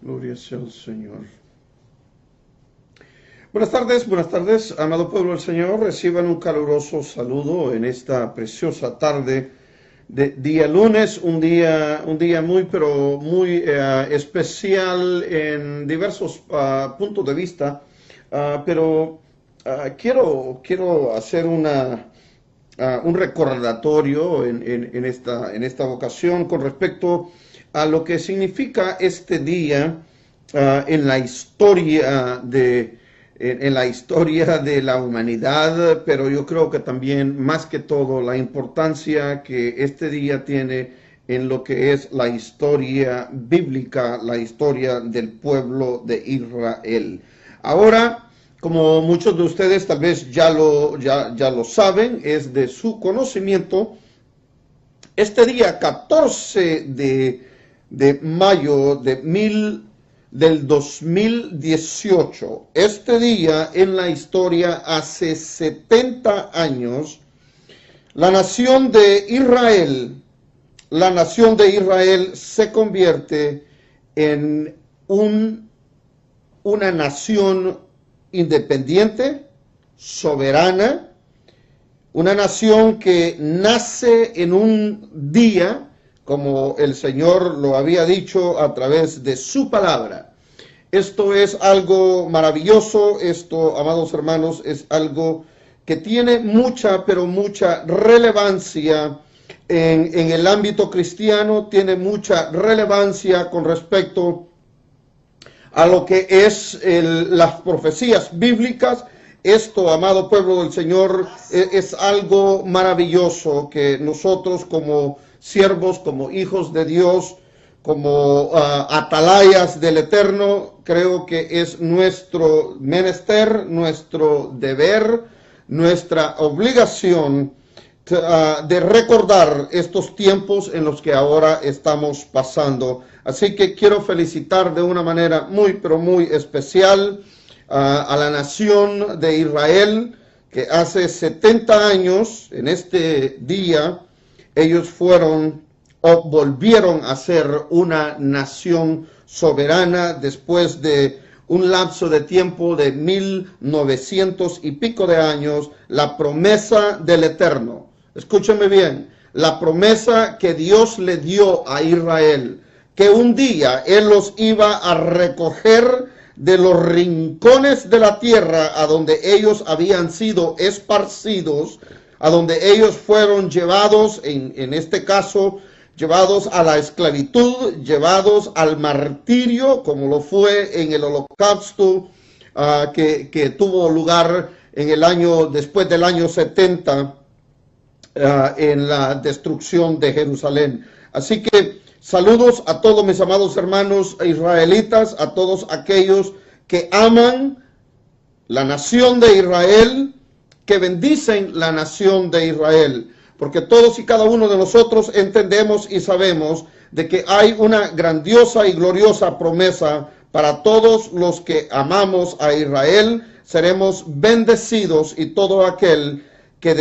Gloria sea al Señor. Buenas tardes, amado pueblo del Señor. Reciban un caluroso saludo en esta preciosa tarde de día lunes, un día muy, pero muy especial en diversos puntos de vista. Pero quiero hacer un recordatorio en esta ocasión con respecto a lo que significa este día en la historia de la humanidad, pero yo creo que también, más que todo, la importancia que este día tiene en lo que es la historia bíblica, la historia del pueblo de Israel. Ahora, como muchos de ustedes tal vez ya lo saben, es de su conocimiento, este día 14 de mayo del 2018, este día en la historia, hace 70 años, la nación de Israel se convierte en una nación independiente, soberana, una nación que nace en un día, como el Señor lo había dicho a través de su palabra. Esto es algo maravilloso, esto, amados hermanos, es algo que tiene mucha, pero mucha relevancia en el ámbito cristiano, tiene mucha relevancia con respecto a lo que es las profecías bíblicas. Esto, amado pueblo del Señor, es algo maravilloso que nosotros como siervos, como hijos de Dios, como atalayas del Eterno, creo que es nuestro menester, nuestro deber, nuestra obligación de recordar estos tiempos en los que ahora estamos pasando. Así que quiero felicitar de una manera muy, pero muy especial a la nación de Israel, que hace 70 años, en este día, ellos volvieron a ser una nación soberana después de un lapso de tiempo de 1900 y pico de años, la promesa del Eterno. Escúcheme bien, la promesa que Dios le dio a Israel, que un día Él los iba a recoger de los rincones de la tierra a donde ellos habían sido esparcidos, a donde ellos fueron llevados, en este caso, llevados a la esclavitud, llevados al martirio, como lo fue en el holocausto que tuvo lugar después del año 70, en la destrucción de Jerusalén. Así que saludos a todos mis amados hermanos israelitas, a todos aquellos que aman la nación de Israel, que bendicen la nación de Israel, porque todos y cada uno de nosotros entendemos y sabemos de que hay una grandiosa y gloriosa promesa para todos los que amamos a Israel. Seremos bendecidos, y todo aquel que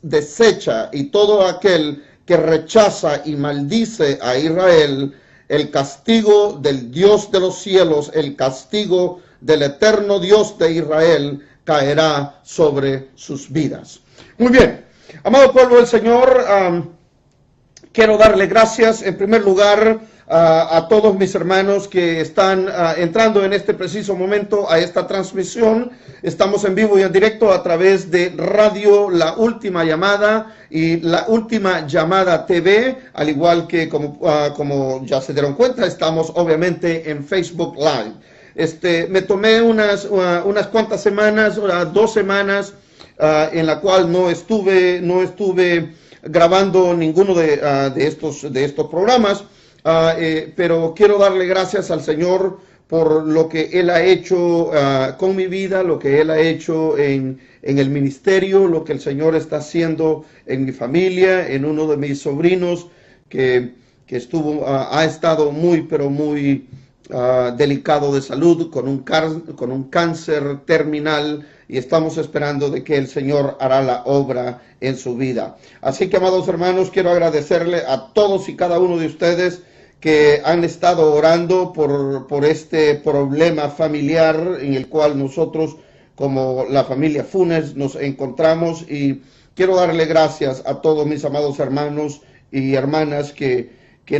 desecha y todo aquel que rechaza y maldice a Israel, el castigo del Dios de los cielos, el castigo del eterno Dios de Israel caerá sobre sus vidas. Muy bien, amado pueblo del Señor, quiero darle gracias en primer lugar a todos mis hermanos que están entrando en este preciso momento a esta transmisión. Estamos en vivo y en directo a través de Radio La Última Llamada y La Última Llamada TV, al igual que como ya se dieron cuenta, estamos obviamente en Facebook Live. Me tomé unas cuantas semanas, 2 semanas, en la cual no estuve grabando ninguno de estos programas, pero quiero darle gracias al Señor por lo que Él ha hecho con mi vida, lo que Él ha hecho en el ministerio, lo que el Señor está haciendo en mi familia, en uno de mis sobrinos que ha estado muy, pero muy delicado de salud, con un cáncer terminal, y estamos esperando de que el Señor hará la obra en su vida. Así que, amados hermanos, quiero agradecerle a todos y cada uno de ustedes que han estado orando por este problema familiar en el cual nosotros como la familia Funes nos encontramos, y quiero darle gracias a todos mis amados hermanos y hermanas que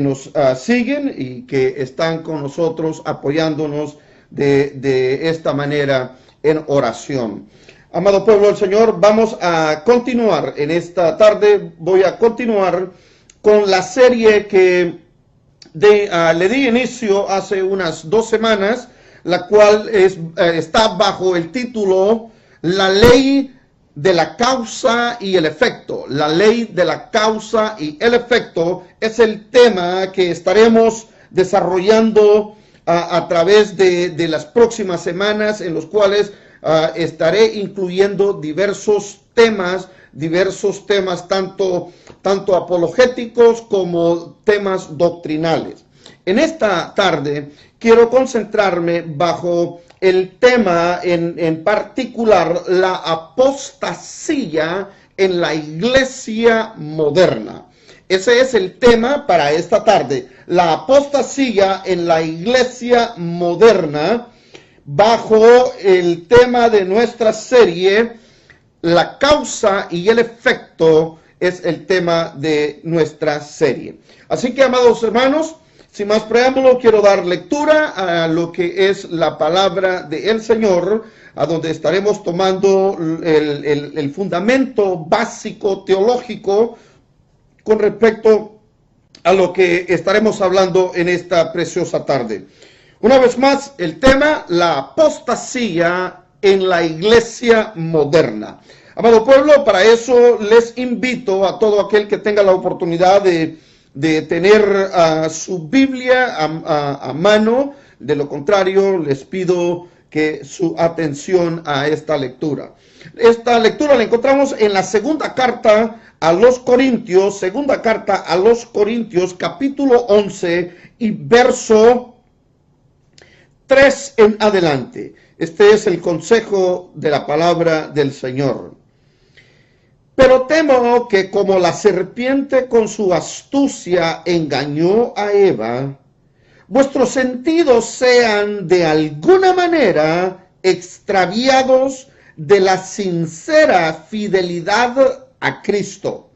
nos siguen y que están con nosotros apoyándonos de esta manera en oración. Amado pueblo del Señor, vamos a continuar en esta tarde. Voy a continuar con la serie que le di inicio hace unas 2 semanas, la cual está bajo el título La ley de la causa y el efecto. La ley de la causa y el efecto es el tema que estaremos desarrollando a través de las próximas semanas, en los cuales estaré incluyendo diversos temas tanto apologéticos como temas doctrinales. En esta tarde quiero concentrarme bajo el tema en particular, la apostasía en la iglesia moderna. Ese es el tema para esta tarde, la apostasía en la iglesia moderna, bajo el tema de nuestra serie, la causa y el efecto es el tema de nuestra serie. Así que, amados hermanos, sin más preámbulo, quiero dar lectura a lo que es la palabra del Señor, a donde estaremos tomando el fundamento básico teológico con respecto a lo que estaremos hablando en esta preciosa tarde. Una vez más, el tema, la apostasía en la iglesia moderna. Amado pueblo, para eso les invito a todo aquel que tenga la oportunidad de tener su Biblia a mano. De lo contrario, les pido que su atención a esta lectura. Esta lectura la encontramos en la segunda carta a los Corintios, capítulo 11 y verso 3 en adelante. Este es el consejo de la palabra del Señor. Pero temo que como la serpiente con su astucia engañó a Eva, vuestros sentidos sean de alguna manera extraviados de la sincera fidelidad a Cristo.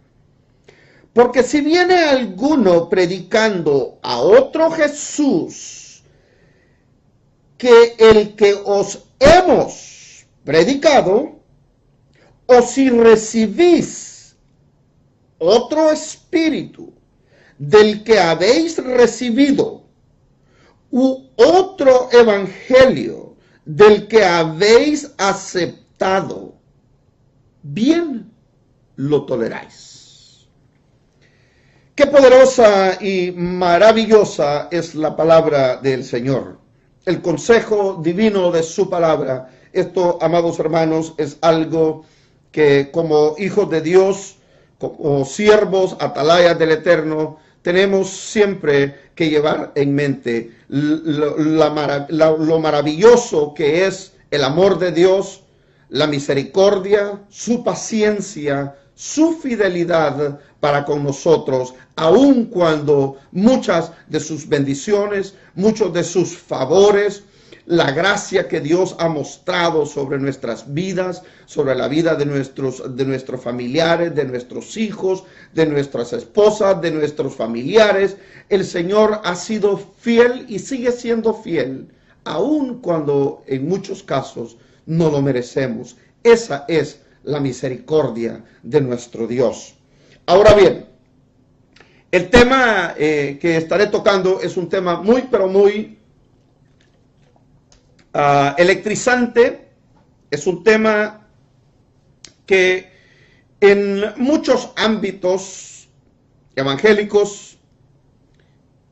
Porque si viene alguno predicando a otro Jesús que el que os hemos predicado, o si recibís otro espíritu del que habéis recibido, u otro evangelio del que habéis aceptado, bien lo toleráis. Qué poderosa y maravillosa es la palabra del Señor, el consejo divino de su palabra. Esto, amados hermanos, es algo que como hijos de Dios, como siervos, atalayas del Eterno, tenemos siempre que llevar en mente lo maravilloso que es el amor de Dios, la misericordia, su paciencia, su fidelidad para con nosotros, aun cuando muchas de sus bendiciones, muchos de sus favores, la gracia que Dios ha mostrado sobre nuestras vidas, sobre la vida de nuestros familiares, de nuestros hijos, de nuestras esposas, de nuestros familiares. El Señor ha sido fiel y sigue siendo fiel, aun cuando en muchos casos no lo merecemos. Esa es la misericordia de nuestro Dios. Ahora bien, el tema que estaré tocando es un tema muy, pero muy electrizante. Es un tema que en muchos ámbitos evangélicos,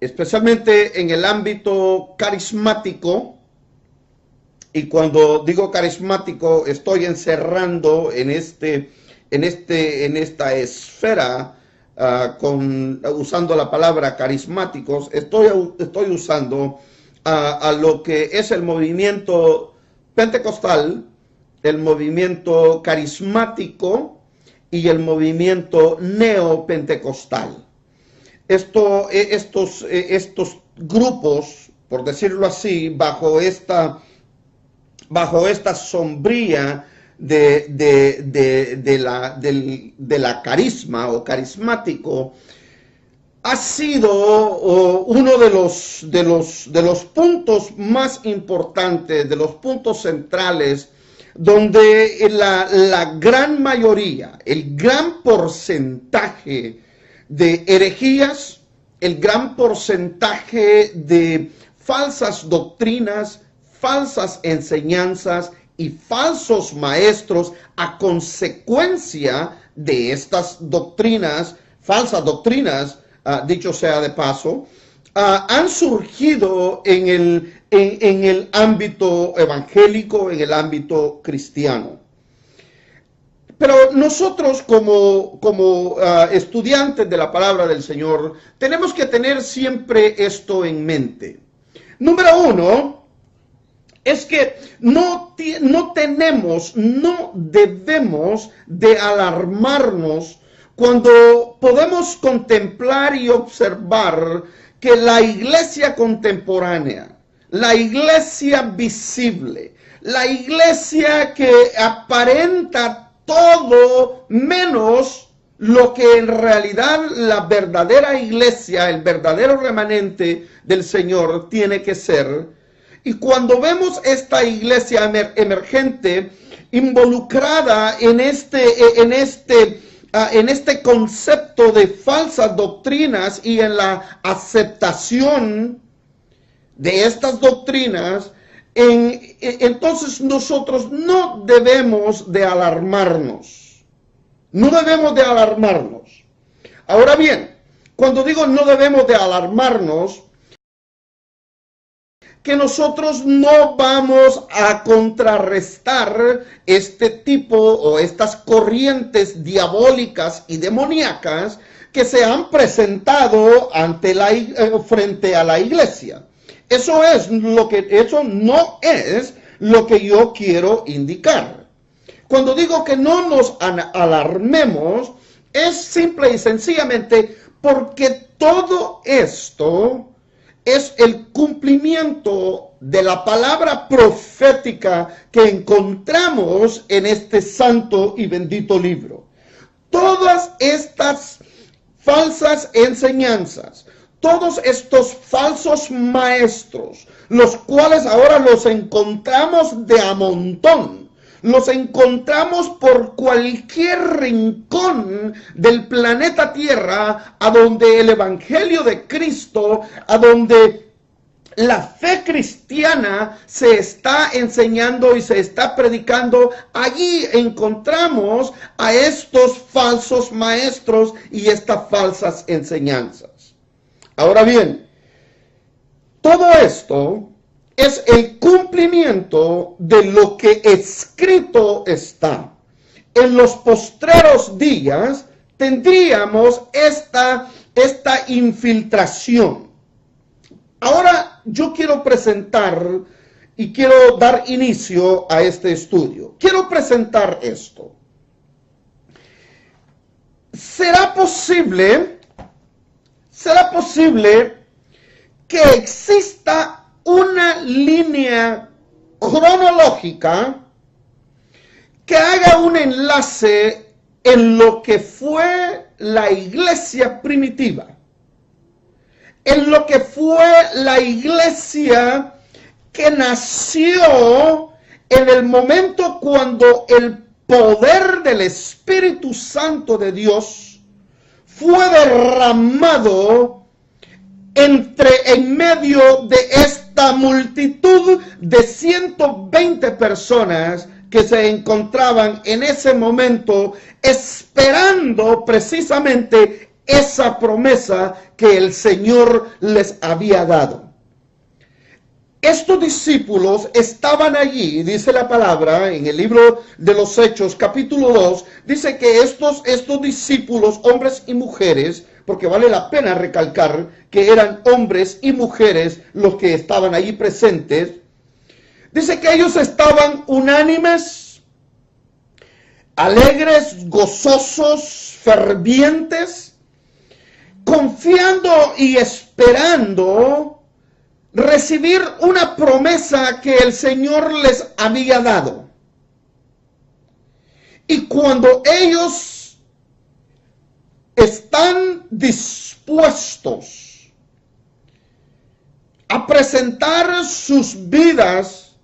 especialmente en el ámbito carismático, y cuando digo carismático estoy encerrando en esta esfera, usando la palabra carismáticos, estoy usando a lo que es el movimiento pentecostal, el movimiento carismático y el movimiento neopentecostal. estos grupos, por decirlo así, bajo esta sombría de la carisma o carismático, ha sido uno de los puntos más importantes, de los puntos centrales, donde la gran mayoría, el gran porcentaje de herejías, el gran porcentaje de falsas doctrinas, falsas enseñanzas y falsos maestros a consecuencia de estas doctrinas, falsas doctrinas, dicho sea de paso, han surgido en el ámbito evangélico, en el ámbito cristiano. Pero nosotros como estudiantes de la palabra del Señor tenemos que tener siempre esto en mente. Número uno, es que no debemos de alarmarnos cuando podemos contemplar y observar que la iglesia contemporánea, la iglesia visible, la iglesia que aparenta todo menos lo que en realidad la verdadera iglesia, el verdadero remanente del Señor tiene que ser. Y cuando vemos esta iglesia emergente involucrada en este concepto de falsas doctrinas y en la aceptación de estas doctrinas, entonces nosotros no debemos de alarmarnos. No debemos de alarmarnos. Ahora bien, cuando digo no debemos de alarmarnos, que nosotros no vamos a contrarrestar este tipo o estas corrientes diabólicas y demoníacas que se han presentado frente a la iglesia. Eso no es lo que yo quiero indicar. Cuando digo que no nos alarmemos, es simple y sencillamente porque todo esto es el cumplimiento de la palabra profética que encontramos en este santo y bendito libro. Todas estas falsas enseñanzas, todos estos falsos maestros, los cuales ahora los encontramos de a montón, los encontramos por cualquier rincón del planeta Tierra, a donde el Evangelio de Cristo, a donde la fe cristiana se está enseñando y se está predicando. Allí encontramos a estos falsos maestros y estas falsas enseñanzas. Ahora bien, todo esto es el cumplimiento de lo que escrito está. En los postreros días tendríamos esta infiltración. Ahora yo quiero presentar y quiero dar inicio a este estudio. Quiero presentar esto. ¿Será posible que exista una línea cronológica que haga un enlace en lo que fue la iglesia primitiva, en lo que fue la iglesia que nació en el momento cuando el poder del Espíritu Santo de Dios fue derramado en medio de esta multitud de 120 personas que se encontraban en ese momento esperando precisamente esa promesa que el Señor les había dado. Estos discípulos estaban allí, dice la palabra en el libro de los Hechos, capítulo 2, dice que estos discípulos, hombres y mujeres, porque vale la pena recalcar que eran hombres y mujeres los que estaban allí presentes, dice que ellos estaban unánimes, alegres, gozosos, fervientes, confiando y esperando recibir una promesa que el Señor les había dado. Y cuando ellos están dispuestos a presentar sus vidas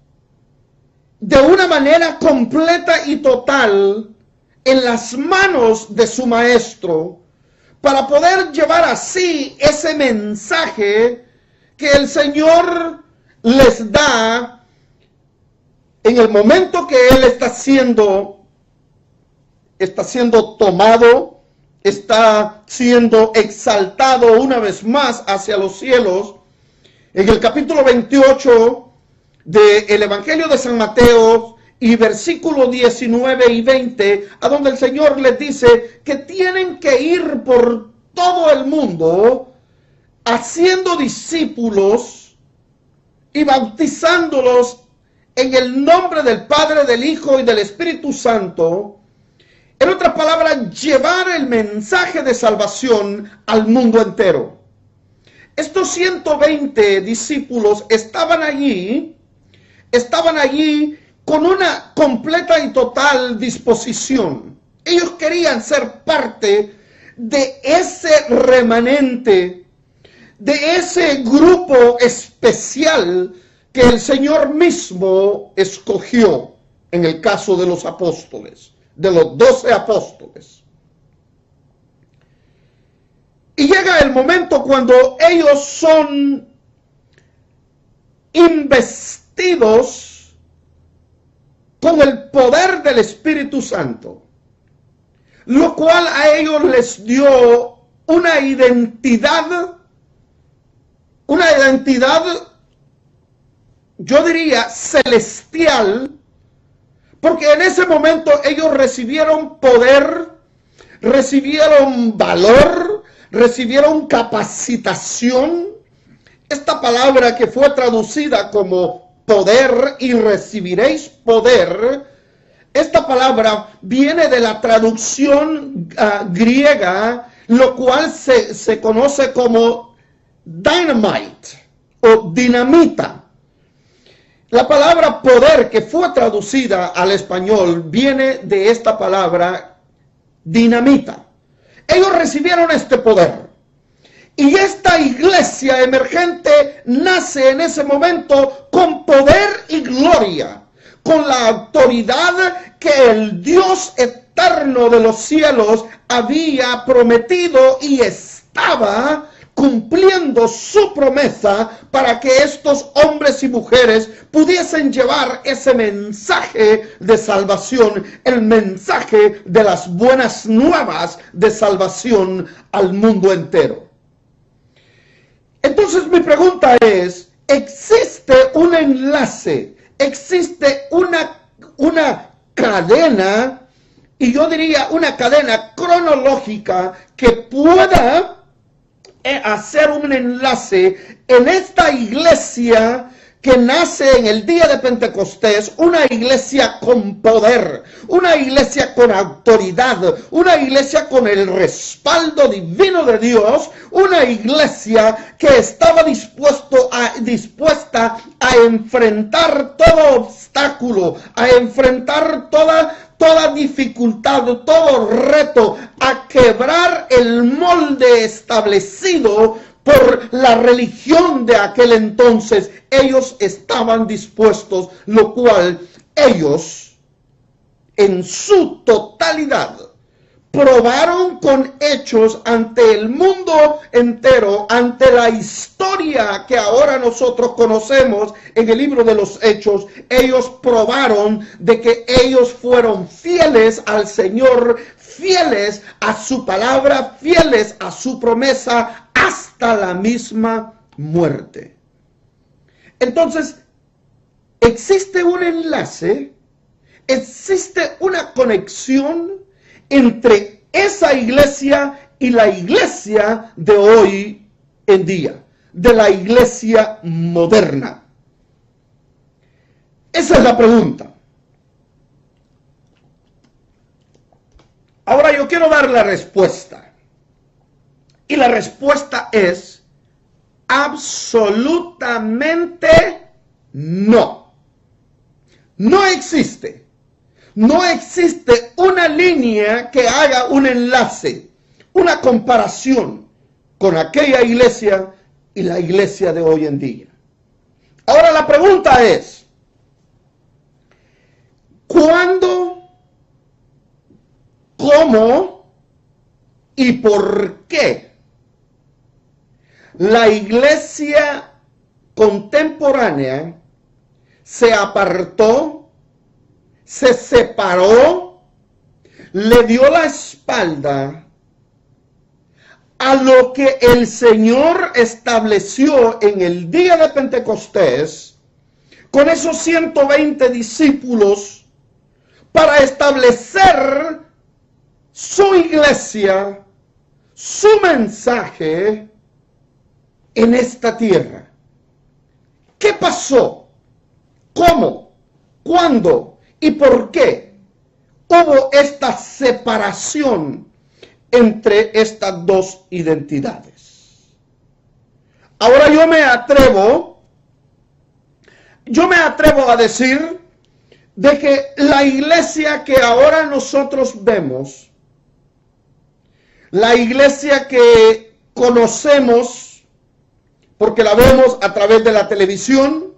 de una manera completa y total en las manos de su maestro, para poder llevar así ese mensaje que el Señor les da en el momento que Él está siendo tomado, está siendo exaltado una vez más hacia los cielos. En el capítulo 28 del Evangelio de San Mateo y versículos 19 y 20, a donde el Señor les dice que tienen que ir por todo el mundo haciendo discípulos y bautizándolos en el nombre del Padre, del Hijo y del Espíritu Santo. En otras palabras, llevar el mensaje de salvación al mundo entero. Estos 120 discípulos estaban allí con una completa y total disposición. Ellos querían ser parte de ese remanente, de ese grupo especial que el Señor mismo escogió en el caso de los apóstoles, de los 12 apóstoles. Y llega el momento cuando ellos son investidos con el poder del Espíritu Santo, lo cual a ellos les dio una identidad, yo diría, celestial, porque en ese momento ellos recibieron poder, recibieron valor, recibieron capacitación. Esta palabra que fue traducida como poder y recibiréis poder, esta palabra viene de la traducción griega, lo cual se conoce como dynamite o dinamita. La palabra poder que fue traducida al español viene de esta palabra dinamita. Ellos recibieron este poder. Y esta iglesia emergente nace en ese momento con poder y gloria, con la autoridad que el Dios eterno de los cielos había prometido y estaba cumpliendo su promesa para que estos hombres y mujeres pudiesen llevar ese mensaje de salvación, el mensaje de las buenas nuevas de salvación al mundo entero. Entonces mi pregunta es, ¿existe un enlace? ¿Existe una cadena, y yo diría una cadena cronológica que pueda hacer un enlace en esta iglesia que nace en el día de Pentecostés, una iglesia con poder, una iglesia con autoridad, una iglesia con el respaldo divino de Dios, una iglesia que estaba dispuesta a enfrentar todo obstáculo, a enfrentar toda dificultad, todo reto, a quebrar el molde establecido por la religión de aquel entonces. Ellos estaban dispuestos, lo cual ellos en su totalidad probaron con hechos ante el mundo entero, ante la historia que ahora nosotros conocemos en el libro de los Hechos. Ellos probaron de que ellos fueron fieles al Señor, fieles a su palabra, fieles a su promesa hasta la misma muerte. Entonces, existe un enlace, existe una conexión entre esa iglesia y la iglesia de hoy en día, de la iglesia moderna. Esa es la pregunta. Ahora yo quiero dar la respuesta. Y la respuesta es absolutamente no. No existe. No existe una línea que haga un enlace, una comparación con aquella iglesia y la iglesia de hoy en día. Ahora la pregunta es, ¿cuándo, cómo y por qué la iglesia contemporánea se apartó, se separó, le dio la espalda a lo que el Señor estableció en el día de Pentecostés con esos 120 discípulos para establecer su iglesia, su mensaje en esta tierra? ¿Qué pasó? ¿Cómo? ¿Cuándo? ¿Y por qué hubo esta separación entre estas dos identidades? Ahora yo me atrevo a decir de que la iglesia que ahora nosotros vemos, la iglesia que conocemos, porque la vemos a través de la televisión,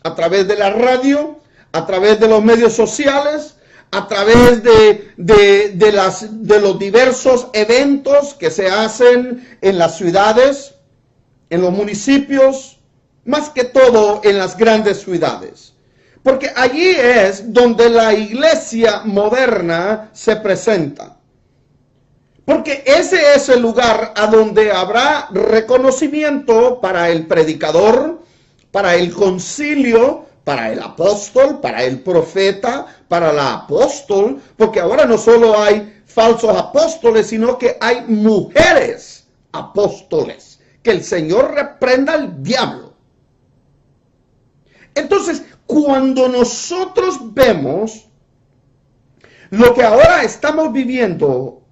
a través de la radio, a través de los medios sociales, a través de los diversos eventos que se hacen en las ciudades, en los municipios, más que todo en las grandes ciudades. Porque allí es donde la iglesia moderna se presenta. Porque ese es el lugar a donde habrá reconocimiento para el predicador, para el concilio, para el apóstol, para el profeta, para la apóstol, porque ahora no solo hay falsos apóstoles, sino que hay mujeres apóstoles. Que el Señor reprenda al diablo. Entonces, cuando nosotros vemos lo que ahora estamos viviendo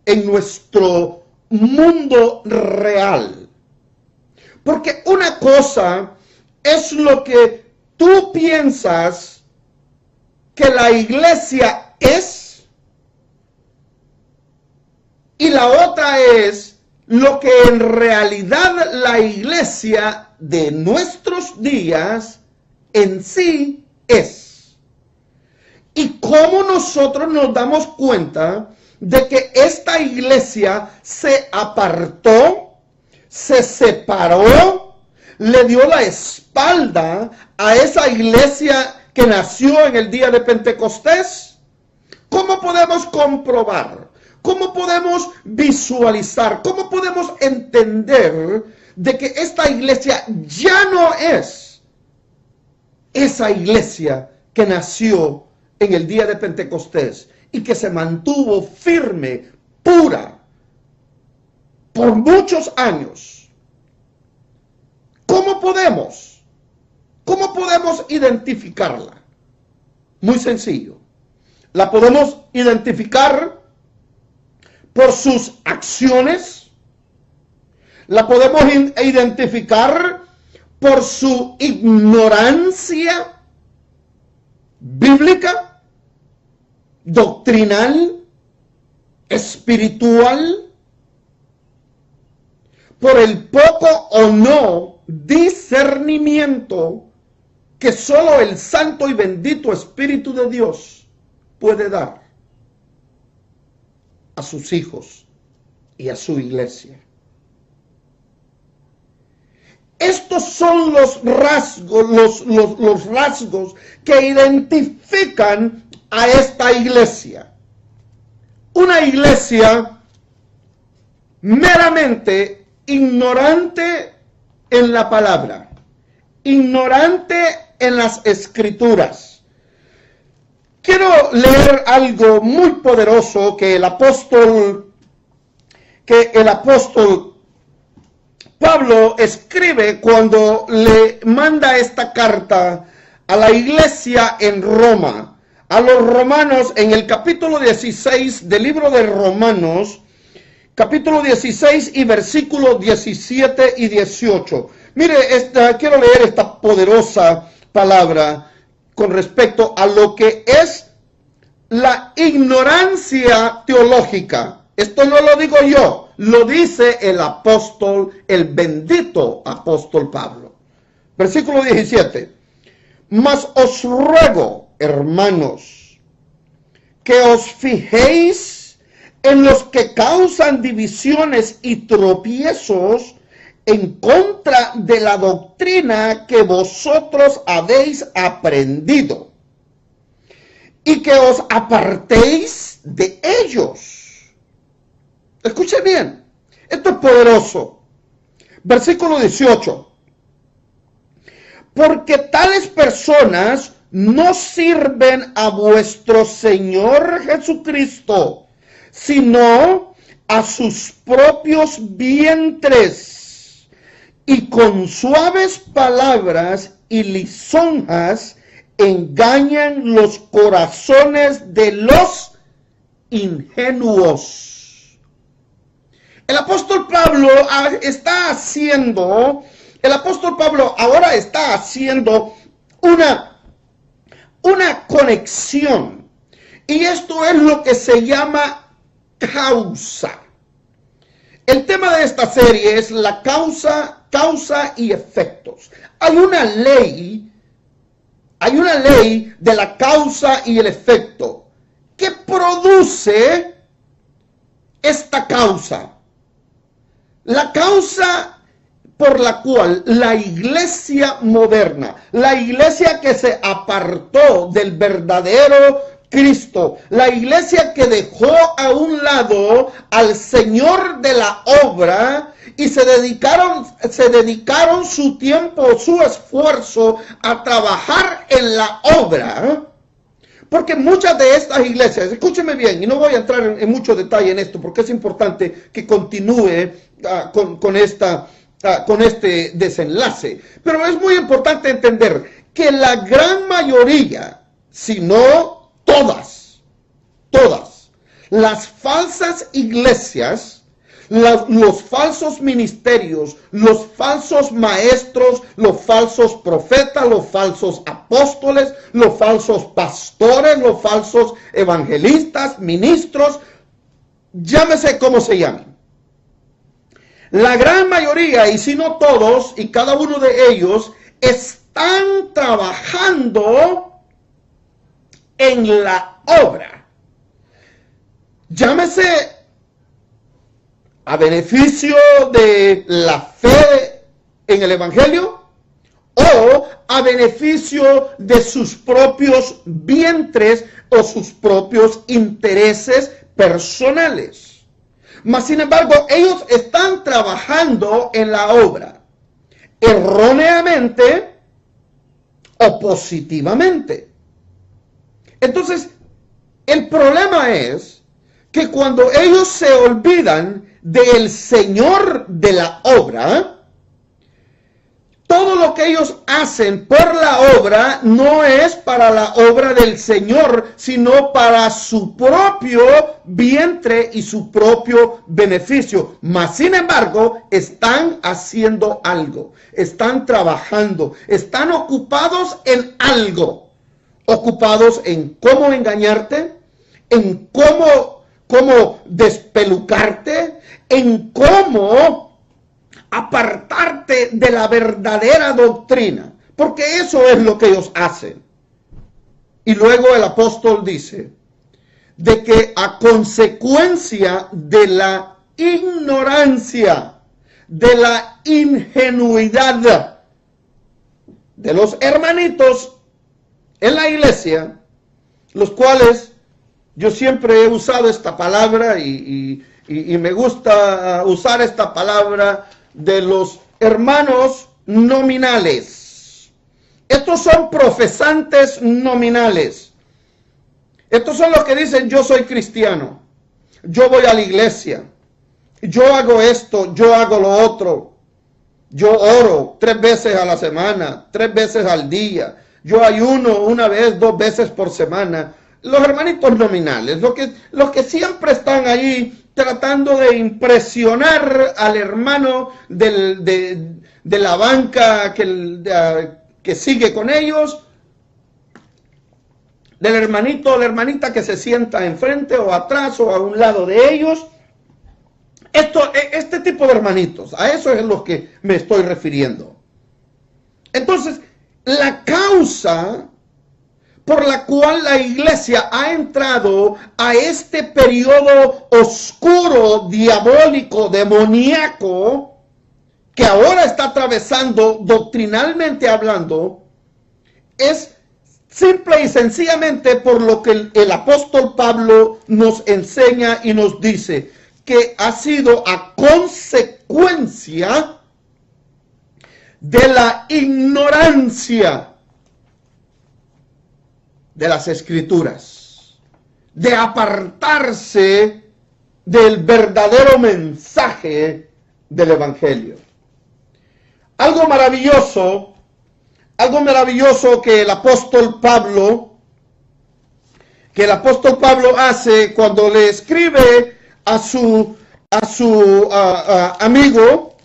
en nuestro mundo real, porque una cosa es lo que tú piensas que la iglesia es, y la otra es lo que en realidad la iglesia de nuestros días en sí es. Y cómo nosotros nos damos cuenta de que esta iglesia se apartó, se separó, le dio la espalda a esa iglesia que nació en el día de Pentecostés. ¿Cómo podemos comprobar? ¿Cómo podemos visualizar? ¿Cómo podemos entender de que esta iglesia ya no es esa iglesia que nació en el día de Pentecostés y que se mantuvo firme, pura, por muchos años? ¿Cómo podemos identificarla? Muy sencillo. La podemos identificar por sus acciones. La podemos identificar por su ignorancia bíblica, doctrinal, espiritual, por el poco o no discernimiento que solo el santo y bendito Espíritu de Dios puede dar a sus hijos y a su iglesia. Estos son los rasgos, los rasgos que identifican a esta iglesia. Una iglesia meramente ignorante en la palabra, ignorante en las escrituras. Quiero leer algo muy poderoso que el apóstol Pablo escribe cuando le manda esta carta a la iglesia en Roma, a los romanos, en el capítulo 16 del libro de Romanos, capítulo 16 y versículos 17 y 18. Mire, quiero leer esta poderosa palabra con respecto a lo que es la ignorancia teológica. Esto no lo digo yo, lo dice el apóstol, el bendito apóstol Pablo. Versículo 17. Mas os ruego, hermanos, que os fijéis en los que causan divisiones y tropiezos en contra de la doctrina que vosotros habéis aprendido, y que os apartéis de ellos. Escuchen bien, esto es poderoso. Versículo 18. Porque tales personas no sirven a vuestro Señor Jesucristo, sino a sus propios vientres, y con suaves palabras y lisonjas engañan los corazones de los ingenuos. El apóstol Pablo ahora está haciendo una conexión, y esto es lo que se llama causa. El tema de esta serie es la causa y efectos. Hay una ley de la causa y el efecto que produce esta causa. La causa por la cual la iglesia moderna, la iglesia que se apartó del verdadero Cristo, la iglesia que dejó a un lado al Señor de la obra y se dedicaron su tiempo, su esfuerzo a trabajar en la obra. Porque muchas de estas iglesias, escúcheme bien, y no voy a entrar en mucho detalle en esto, porque es importante que continúe con este desenlace. Pero es muy importante entender que la gran mayoría, si no todas, las falsas iglesias, los falsos ministerios, los falsos maestros, los falsos profetas, los falsos apóstoles, los falsos pastores, los falsos evangelistas, ministros, llámese como se llamen. La gran mayoría, y si no todos, y cada uno de ellos, están trabajando en la obra. Llámese a beneficio de la fe en el evangelio o a beneficio de sus propios vientres o sus propios intereses personales. Mas sin embargo, ellos están trabajando en la obra erróneamente o positivamente. Entonces, el problema es que cuando ellos se olvidan del Señor de la obra, todo lo que ellos hacen por la obra no es para la obra del Señor, sino para su propio vientre y su propio beneficio. Mas, sin embargo, están haciendo algo, están trabajando, están ocupados en algo, ocupados en cómo engañarte, en cómo despelucarte, en cómo apartarte de la verdadera doctrina, porque eso es lo que ellos hacen. Y luego el apóstol dice de que a consecuencia de la ignorancia, de la ingenuidad de los hermanitos en la iglesia, los cuales yo siempre he usado esta palabra y me gusta usar esta palabra de los hermanos nominales. Estos son profesantes nominales. Estos son los que dicen: yo soy cristiano, yo voy a la iglesia, yo hago esto, yo hago lo otro, yo oro 3 veces a la semana, 3 veces al día, yo ayuno 1 vez, 2 veces por semana. Los hermanitos nominales, los que siempre están ahí tratando de impresionar al hermano de la banca que sigue con ellos, del hermanito o la hermanita que se sienta enfrente o atrás o a un lado de ellos. Este tipo de hermanitos, a eso es a los que me estoy refiriendo. Entonces, la causa por la cual la iglesia ha entrado a este periodo oscuro, diabólico, demoníaco, que ahora está atravesando doctrinalmente hablando, es simple y sencillamente por lo que el apóstol Pablo nos enseña y nos dice, que ha sido a consecuencia de la ignorancia de las Escrituras, de apartarse del verdadero mensaje del Evangelio. Algo maravilloso que el apóstol Pablo hace cuando le escribe a su amigo,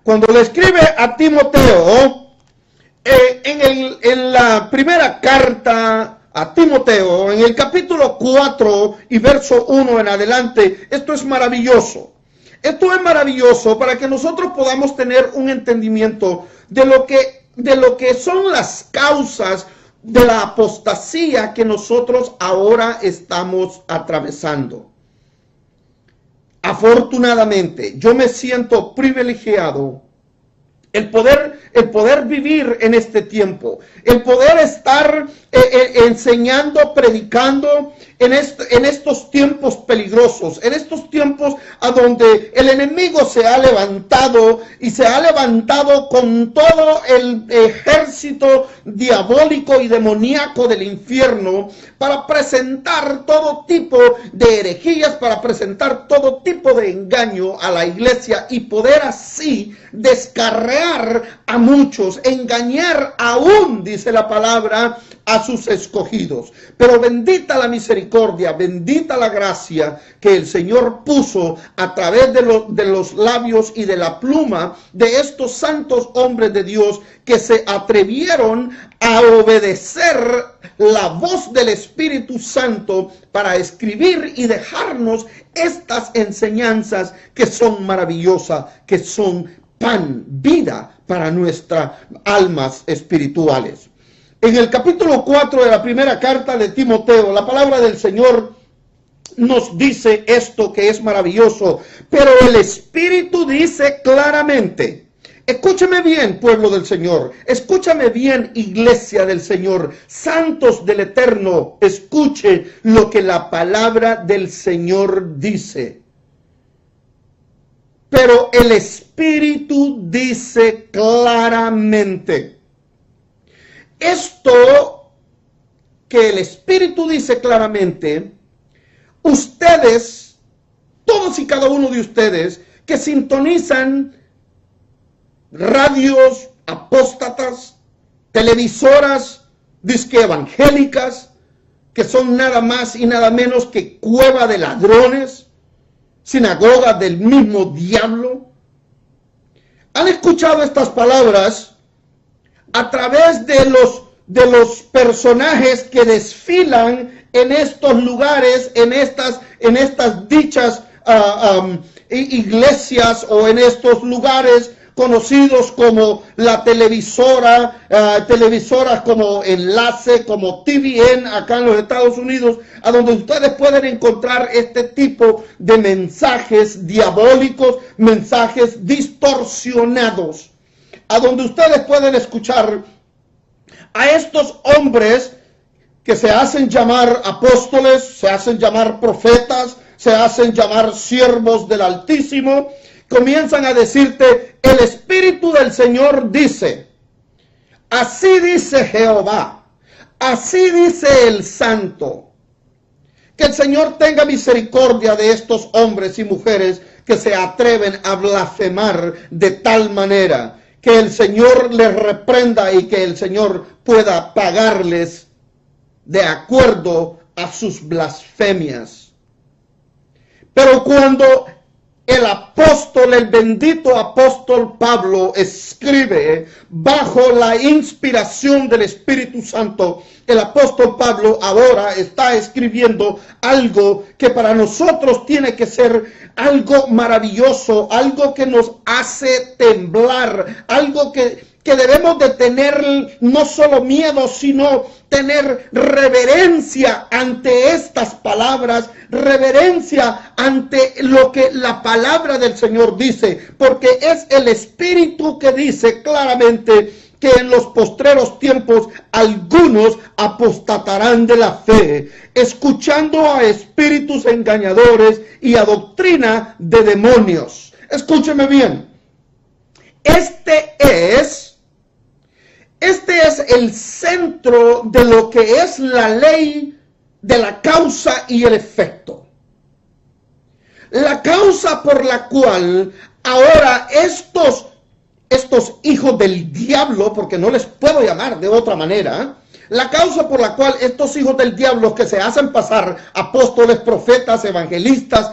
cuando le escribe a Timoteo, en la primera carta a Timoteo, en el capítulo 4 y verso 1 en adelante, esto es maravilloso. Esto es maravilloso para que nosotros podamos tener un entendimiento de lo que son las causas de la apostasía que nosotros ahora estamos atravesando. Afortunadamente, yo me siento privilegiado el poder vivir en este tiempo, el poder estar enseñando, predicando en estos tiempos peligrosos, en estos tiempos a donde el enemigo se ha levantado y se ha levantado con todo el ejército diabólico y demoníaco del infierno para presentar todo tipo de herejías, para presentar todo tipo de engaño a la iglesia y poder así descarriar a muchos, engañar aún, dice la palabra, a sus escogidos. Pero bendita la misericordia, bendita la gracia que el Señor puso a través de los labios y de la pluma de estos santos hombres de Dios que se atrevieron a obedecer la voz del Espíritu Santo para escribir y dejarnos estas enseñanzas que son maravillosas, que son pan, vida para nuestras almas espirituales. En el capítulo 4 de la primera carta de Timoteo, la palabra del Señor nos dice esto que es maravilloso, pero el Espíritu dice claramente, escúchame bien, pueblo del Señor, escúchame bien, iglesia del Señor, santos del Eterno, escuche lo que la palabra del Señor dice. Pero el Espíritu dice claramente, esto que el Espíritu dice claramente, ustedes, todos y cada uno de ustedes que sintonizan radios apóstatas, televisoras disque evangélicas, que son nada más y nada menos que cueva de ladrones, sinagoga del mismo diablo, han escuchado estas palabras a través de los personajes que desfilan en estos lugares, en estas dichas iglesias o en estos lugares conocidos como la televisoras como Enlace, como TVN acá en los Estados Unidos, a donde ustedes pueden encontrar este tipo de mensajes diabólicos, mensajes distorsionados, a donde ustedes pueden escuchar a estos hombres que se hacen llamar apóstoles, se hacen llamar profetas, se hacen llamar siervos del Altísimo, comienzan a decirte, el Espíritu del Señor dice, así dice Jehová, así dice el Santo. Que el Señor tenga misericordia de estos hombres y mujeres que se atreven a blasfemar de tal manera, que el Señor les reprenda y que el Señor pueda pagarles de acuerdo a sus blasfemias. Pero cuando el apóstol, el bendito apóstol Pablo escribe bajo la inspiración del Espíritu Santo, el apóstol Pablo ahora está escribiendo algo que para nosotros tiene que ser algo maravilloso, algo que nos hace temblar, algo que debemos de tener no solo miedo, sino tener reverencia ante estas palabras, reverencia ante lo que la palabra del Señor dice, porque es el Espíritu que dice claramente que en los postreros tiempos algunos apostatarán de la fe, escuchando a espíritus engañadores y a doctrina de demonios. Escúcheme bien, este es el centro de lo que es la ley de la causa y el efecto. La causa por la cual ahora estos hijos del diablo, porque no les puedo llamar de otra manera, la causa por la cual estos hijos del diablo que se hacen pasar apóstoles, profetas, evangelistas,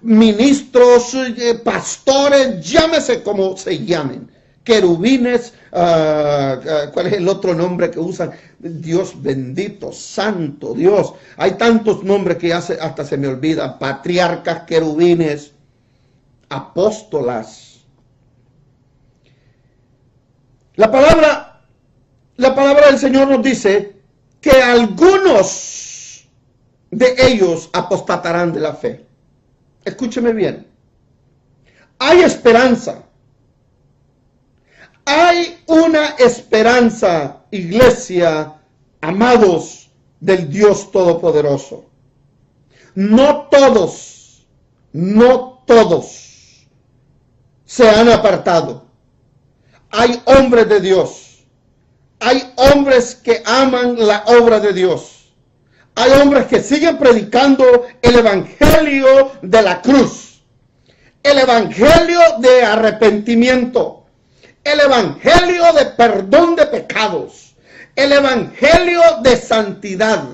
ministros, pastores, llámese como se llamen, querubines, ¿cuál es el otro nombre que usan? Dios bendito, santo Dios. Hay tantos nombres que hasta se me olvidan. Patriarcas, querubines, apóstolas. La palabra del Señor nos dice que algunos de ellos apostatarán de la fe. Escúcheme bien. Hay esperanza. Hay una esperanza, iglesia, amados del Dios Todopoderoso. No todos se han apartado. Hay hombres de Dios. Hay hombres que aman la obra de Dios. Hay hombres que siguen predicando el evangelio de la cruz. El evangelio de arrepentimiento. El evangelio de perdón de pecados. El evangelio de santidad.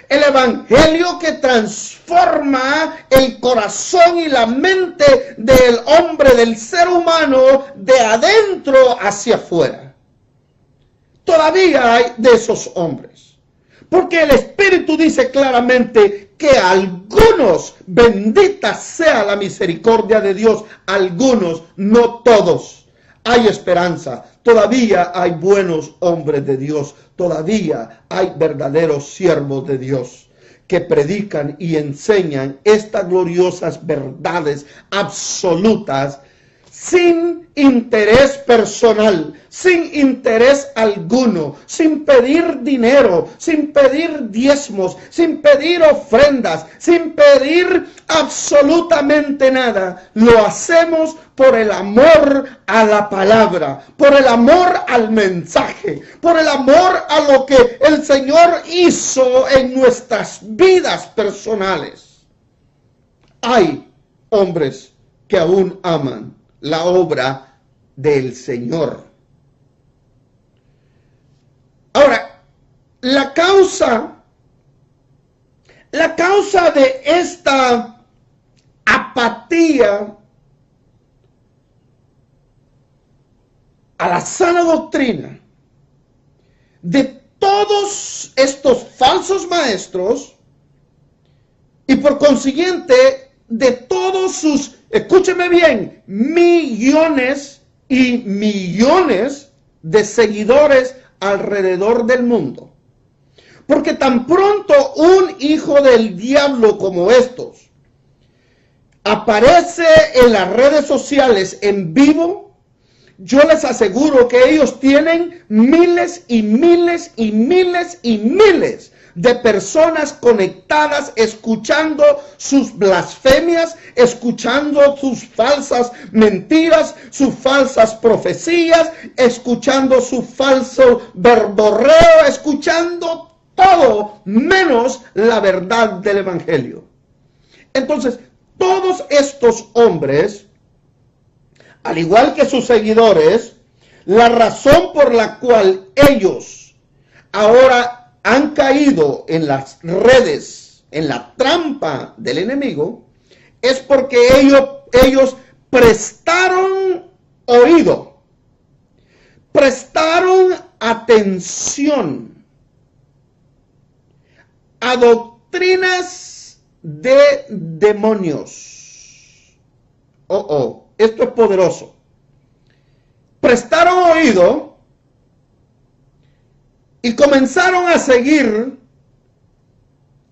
El evangelio que transforma el corazón y la mente del hombre, del ser humano, de adentro hacia afuera. Todavía hay de esos hombres. Porque el Espíritu dice claramente que algunos, bendita sea la misericordia de Dios, algunos, no todos. Hay esperanza, todavía hay buenos hombres de Dios, todavía hay verdaderos siervos de Dios que predican y enseñan estas gloriosas verdades absolutas sin interés personal, sin interés alguno, sin pedir dinero, sin pedir diezmos, sin pedir ofrendas, sin pedir absolutamente nada. Lo hacemos por el amor a la palabra, por el amor al mensaje, por el amor a lo que el Señor hizo en nuestras vidas personales. Hay hombres que aún aman la obra del Señor. Ahora, la causa de esta apatía a la sana doctrina de todos estos falsos maestros y por consiguiente de todos sus, escúcheme bien, millones y millones de seguidores alrededor del mundo. Porque tan pronto un hijo del diablo como estos aparece en las redes sociales en vivo, yo les aseguro que ellos tienen miles y miles y miles y miles de personas conectadas, escuchando sus blasfemias, escuchando sus falsas mentiras, sus falsas profecías, escuchando su falso verborreo, escuchando todo menos la verdad del evangelio. Entonces, todos estos hombres, al igual que sus seguidores, la razón por la cual ellos ahora han caído en las redes, en la trampa del enemigo, es porque ellos prestaron oído, prestaron atención a doctrinas de demonios. Esto es poderoso. Prestaron oído y comenzaron a seguir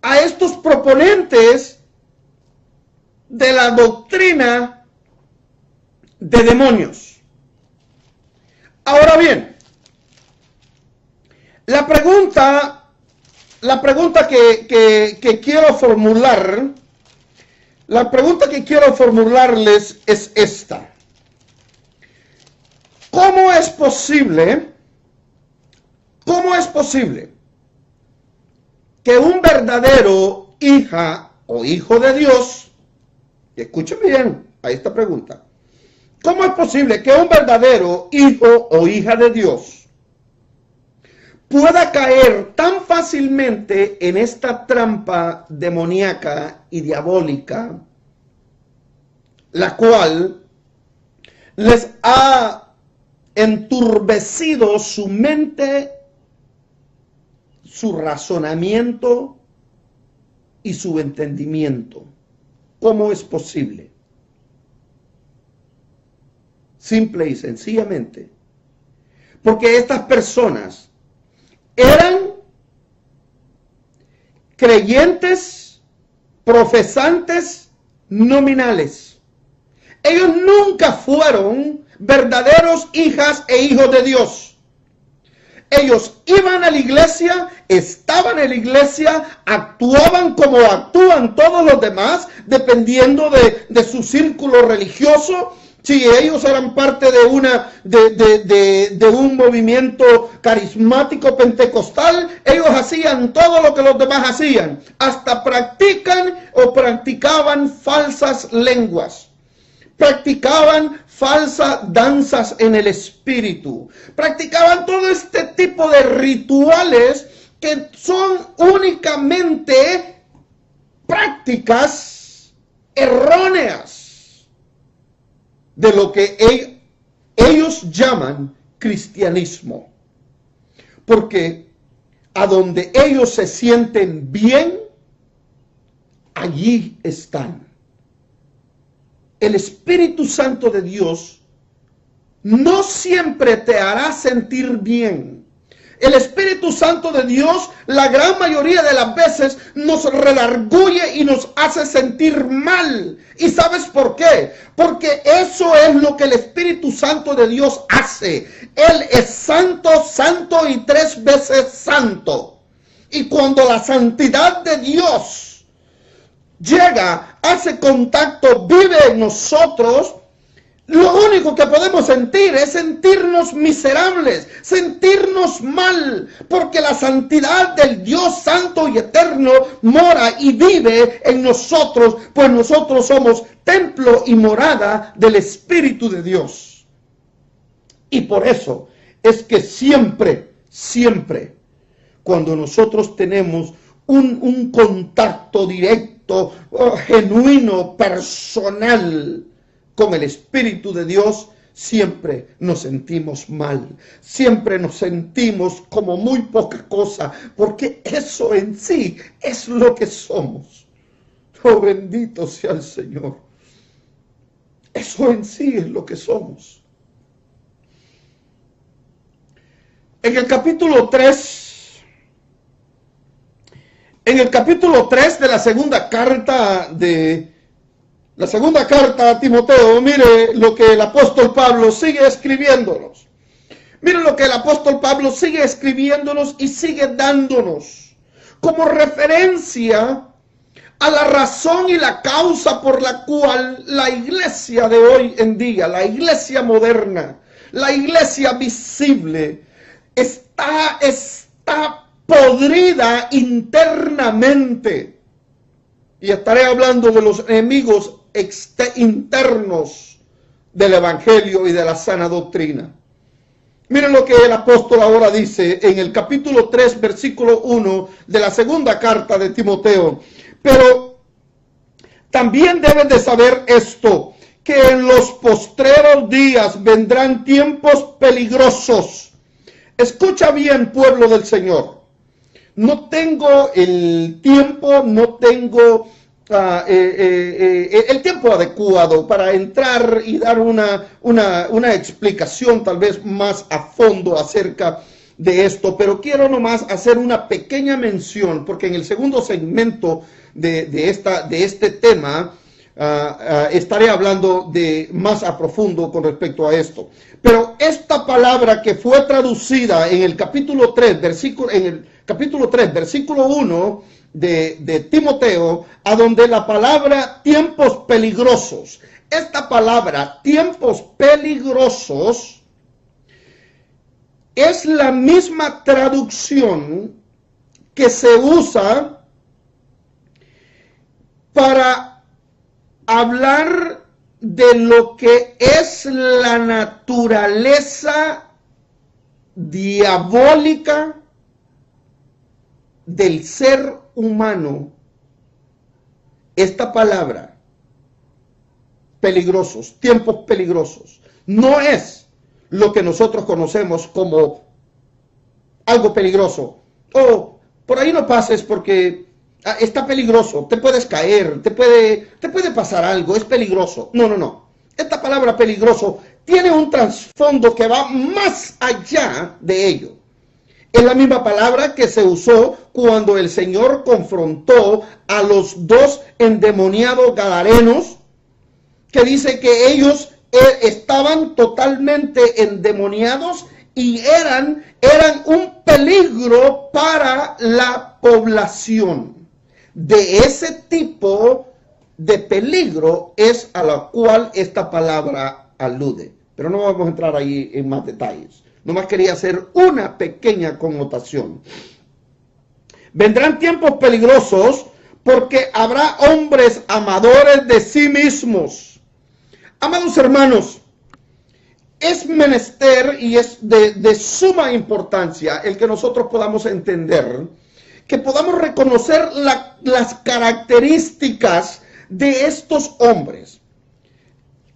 a estos proponentes de la doctrina de demonios. Ahora bien, la pregunta que quiero formular, la pregunta que quiero formularles es esta. ¿Cómo es posible que un verdadero hija o hijo de Dios, y escuchen bien a esta pregunta, ¿cómo es posible que un verdadero hijo o hija de Dios pueda caer tan fácilmente en esta trampa demoníaca y diabólica, la cual les ha enturbecido su mente, su razonamiento y su entendimiento? ¿Cómo es posible? Simple y sencillamente, porque estas personas eran creyentes, profesantes nominales. Ellos nunca fueron verdaderos hijas e hijos de Dios. Ellos iban a la iglesia, estaban en la iglesia, actuaban como actúan todos los demás, dependiendo de su círculo religioso. Si ellos eran parte de un movimiento carismático pentecostal, ellos hacían todo lo que los demás hacían. Hasta practicaban falsas lenguas. Practicaban falsas danzas en el espíritu. Practicaban todo este tipo de rituales que son únicamente prácticas erróneas de lo que ellos llaman cristianismo. Porque a donde ellos se sienten bien, allí están. El Espíritu Santo de Dios no siempre te hará sentir bien. El Espíritu Santo de Dios, la gran mayoría de las veces, nos redarguye y nos hace sentir mal. ¿Y sabes por qué? Porque eso es lo que el Espíritu Santo de Dios hace. Él es santo, santo y 3 veces santo. Y cuando la santidad de Dios llega, hace contacto, vive en nosotros, lo único que podemos sentir es sentirnos miserables, sentirnos mal, porque la santidad del Dios santo y eterno mora y vive en nosotros, pues nosotros somos templo y morada del Espíritu de Dios. Y por eso es que siempre, cuando nosotros tenemos un contacto directo, genuino, personal con el Espíritu de Dios, siempre nos sentimos mal, siempre nos sentimos como muy poca cosa, porque eso en sí es lo que somos. Oh, bendito sea el Señor. Eso en sí es lo que somos. En el capítulo 3 de la segunda carta a Timoteo, mire lo que el apóstol Pablo sigue escribiéndonos. Mire lo que el apóstol Pablo sigue escribiéndonos y sigue dándonos como referencia a la razón y la causa por la cual la iglesia de hoy en día, la iglesia moderna, la iglesia visible, está podrida internamente. Y estaré hablando de los enemigos internos del evangelio y de la sana doctrina. Miren lo que el apóstol ahora dice en el capítulo 3, versículo 1 de la segunda carta de Timoteo. Pero también deben de saber esto, que en los postreros días vendrán tiempos peligrosos. Escucha bien, pueblo del Señor. No tengo el tiempo, no tengo el tiempo adecuado para entrar y dar una explicación tal vez más a fondo acerca de esto, pero quiero nomás hacer una pequeña mención, porque en el segundo segmento de este tema estaré hablando más a profundo con respecto a esto. Pero esta palabra que fue traducida en el capítulo 3, versículo 1 de Timoteo, a donde la palabra tiempos peligrosos, esta palabra tiempos peligrosos, es la misma traducción que se usa para hablar de lo que es la naturaleza diabólica del ser humano. Esta palabra, peligrosos, tiempos peligrosos, no es lo que nosotros conocemos como algo peligroso. Oh, por ahí no pases porque está peligroso, te puedes caer, te puede pasar algo, es peligroso. No, no, no. Esta palabra peligroso tiene un trasfondo que va más allá de ello. Es la misma palabra que se usó cuando el Señor confrontó a los dos endemoniados gadarenos, que dice que ellos estaban totalmente endemoniados y eran un peligro para la población. De ese tipo de peligro es a la cual esta palabra alude. Pero no vamos a entrar ahí en más detalles. Nomás quería hacer una pequeña connotación. Vendrán tiempos peligrosos porque habrá hombres amadores de sí mismos. Amados hermanos, es menester y es de suma importancia el que nosotros podamos entender, que podamos reconocer las características de estos hombres.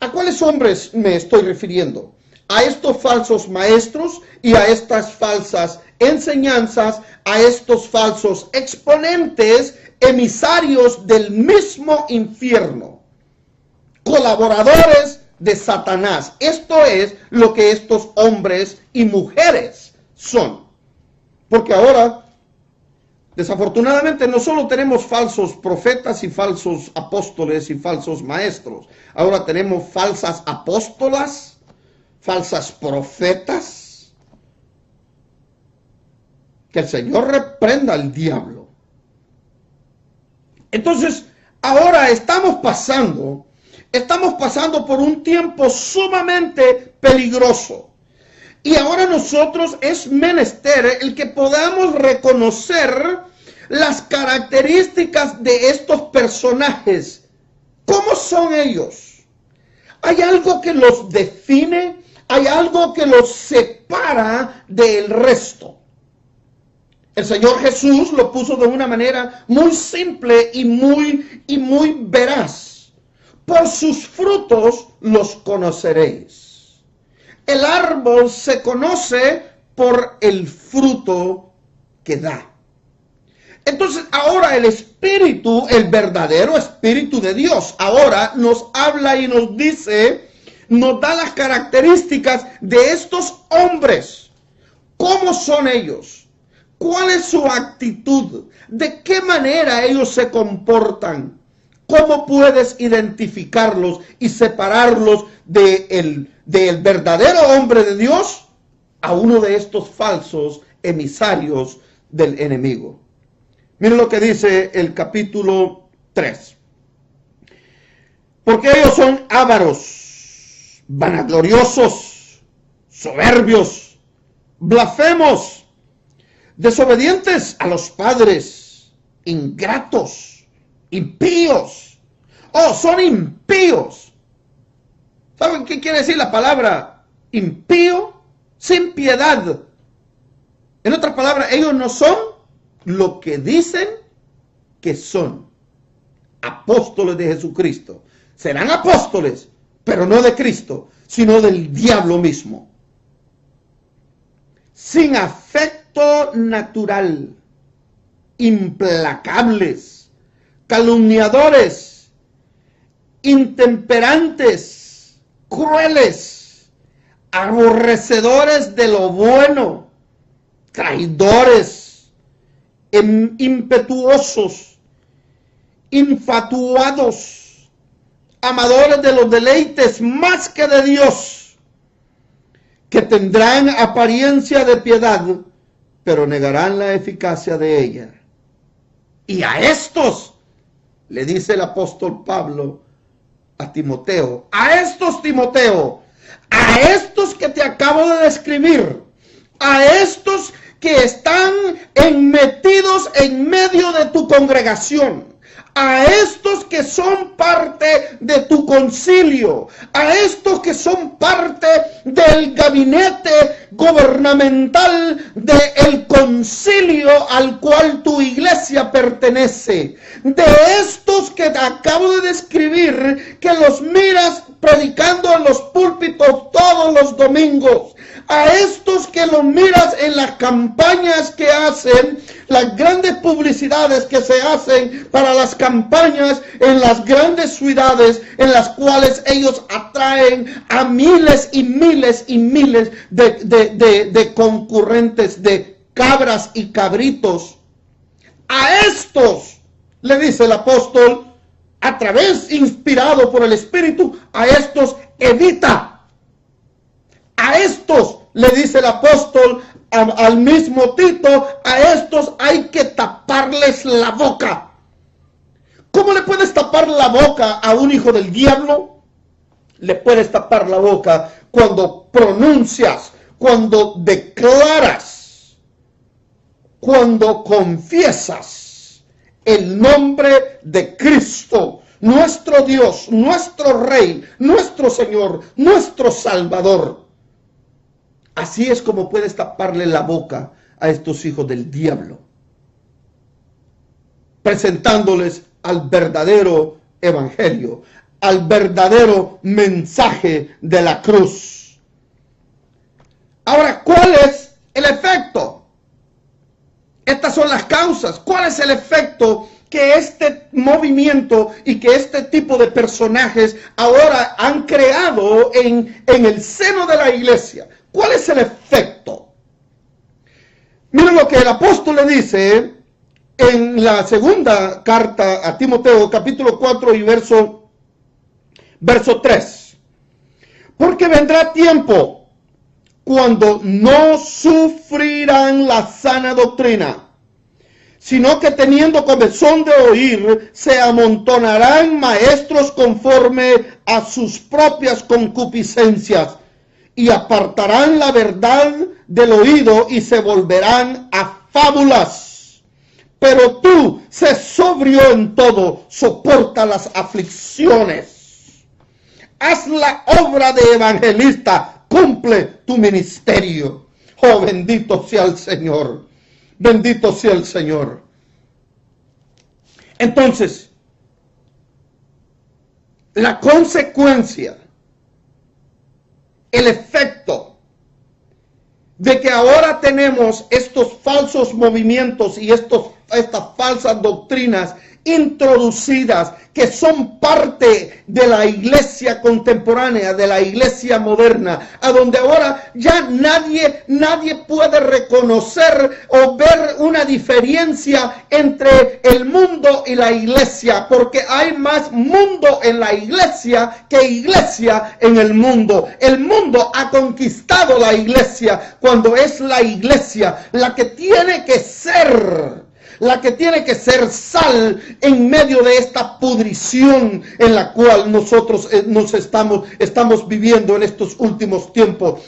¿A cuáles hombres me estoy refiriendo? A estos falsos maestros y a estas falsas enseñanzas, a estos falsos exponentes, emisarios del mismo infierno, colaboradores de Satanás. Esto es lo que estos hombres y mujeres son. Porque ahora, desafortunadamente, no solo tenemos falsos profetas y falsos apóstoles y falsos maestros. Ahora tenemos falsas apóstolas, falsas profetas. Que el Señor reprenda al diablo. Entonces, ahora estamos pasando por un tiempo sumamente peligroso. Y ahora nosotros es menester el que podamos reconocer las características de estos personajes. ¿Cómo son ellos? ¿Hay algo que los define? ¿Hay algo que los separa del resto? El Señor Jesús lo puso de una manera muy simple y muy veraz. Por sus frutos los conoceréis. El árbol se conoce por el fruto que da. Entonces ahora el Espíritu, el verdadero Espíritu de Dios, ahora nos habla y nos dice, nos da las características de estos hombres. ¿Cómo son ellos? ¿Cuál es su actitud? ¿De qué manera ellos se comportan? ¿Cómo puedes identificarlos y separarlos del verdadero hombre de Dios a uno de estos falsos emisarios del enemigo? Miren lo que dice el capítulo 3. Porque ellos son ávaros, vanagloriosos, soberbios, blasfemos, desobedientes a los padres, ingratos, impíos. Oh, son impíos. ¿Saben qué quiere decir la palabra impío? sin piedad. En otras palabras, ellos no son lo que dicen que son. Apóstoles de Jesucristo. Serán apóstoles, pero no de Cristo, sino del diablo mismo. Sin afecto natural, implacables, calumniadores, intemperantes, crueles, aborrecedores de lo bueno, traidores, impetuosos, infatuados, amadores de los deleites más que de Dios, que tendrán apariencia de piedad, pero negarán la eficacia de ella. Y a estos, le dice el apóstol Pablo a Timoteo, a estos, Timoteo, a estos que te acabo de describir, a estos que están metidos en medio de tu congregación, a estos que son parte de tu concilio, a estos que son parte del gabinete gubernamental del concilio al cual tu iglesia pertenece, de estos que te acabo de describir, que los miras predicando en los púlpitos todos los domingos, a estos que los miras en las campañas que hacen, las grandes publicidades que se hacen para las campañas en las grandes ciudades en las cuales ellos atraen a miles y miles y miles de concurrentes, de cabras y cabritos. A estos, le dice el apóstol, a través, inspirado por el Espíritu, a estos evita. A estos, le dice el apóstol al mismo Tito, a estos hay que taparles la boca. ¿Cómo le puedes tapar la boca a un hijo del diablo? Le puedes tapar la boca cuando pronuncias, cuando declaras, cuando confiesas el nombre de Cristo, nuestro Dios, nuestro Rey, nuestro Señor, nuestro Salvador. Así es como puedes taparle la boca a estos hijos del diablo, presentándoles al verdadero evangelio, al verdadero mensaje de la cruz. Ahora, ¿cuál es el efecto? Estas son las causas. ¿Cuál es el efecto que este movimiento y que este tipo de personajes ahora han creado en el seno de la iglesia? ¿Cuál es el efecto? Miren lo que el apóstol le dice en la segunda carta a Timoteo, capítulo 4 y verso 3. Porque vendrá tiempo cuando no sufrirán la sana doctrina, sino que teniendo comezón de oír, se amontonarán maestros conforme a sus propias concupiscencias, y apartarán la verdad del oído y se volverán a fábulas. Pero tú, sé sobrio en todo, soporta las aflicciones. Haz la obra de evangelista, cumple tu ministerio. Oh, bendito sea el Señor. Bendito sea el Señor. Entonces, la consecuencia, el efecto de que ahora tenemos estos falsos movimientos y estas falsas doctrinas introducidas que son parte de la iglesia contemporánea, de la iglesia moderna, a donde ahora ya nadie puede reconocer o ver una diferencia entre el mundo y la iglesia, porque hay más mundo en la iglesia que iglesia en el mundo. El mundo ha conquistado la iglesia cuando es la iglesia la que tiene que ser sal en medio de esta pudrición en la cual nosotros nos estamos viviendo en estos últimos tiempos.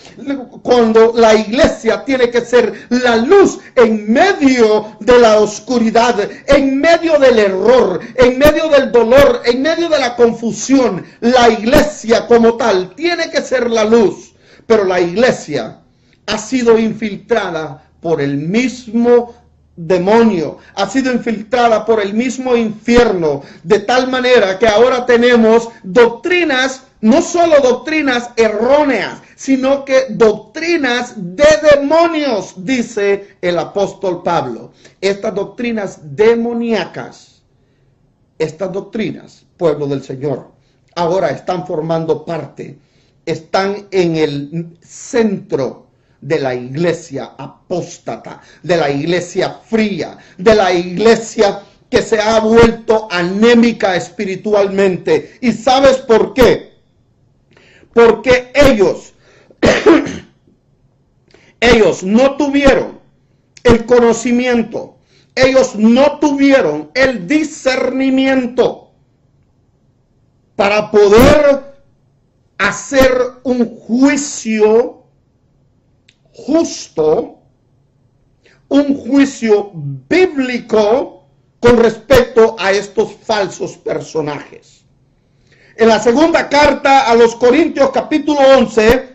Cuando la iglesia tiene que ser la luz en medio de la oscuridad, en medio del error, en medio del dolor, en medio de la confusión. La iglesia como tal tiene que ser la luz, pero la iglesia ha sido infiltrada por el mismo demonio, ha sido infiltrada por el mismo infierno, de tal manera que ahora tenemos doctrinas, no solo doctrinas erróneas, sino que doctrinas de demonios, dice el apóstol Pablo. Estas doctrinas demoníacas, estas doctrinas, pueblo del Señor, ahora están formando parte, están en el centro de la iglesia apóstata, de la iglesia fría, de la iglesia que se ha vuelto anémica espiritualmente. ¿Y sabes por qué? Porque ellos no tuvieron el conocimiento, ellos no tuvieron el discernimiento para poder hacer un juicio justo, un juicio bíblico con respecto a estos falsos personajes. En la segunda carta a los Corintios capítulo 11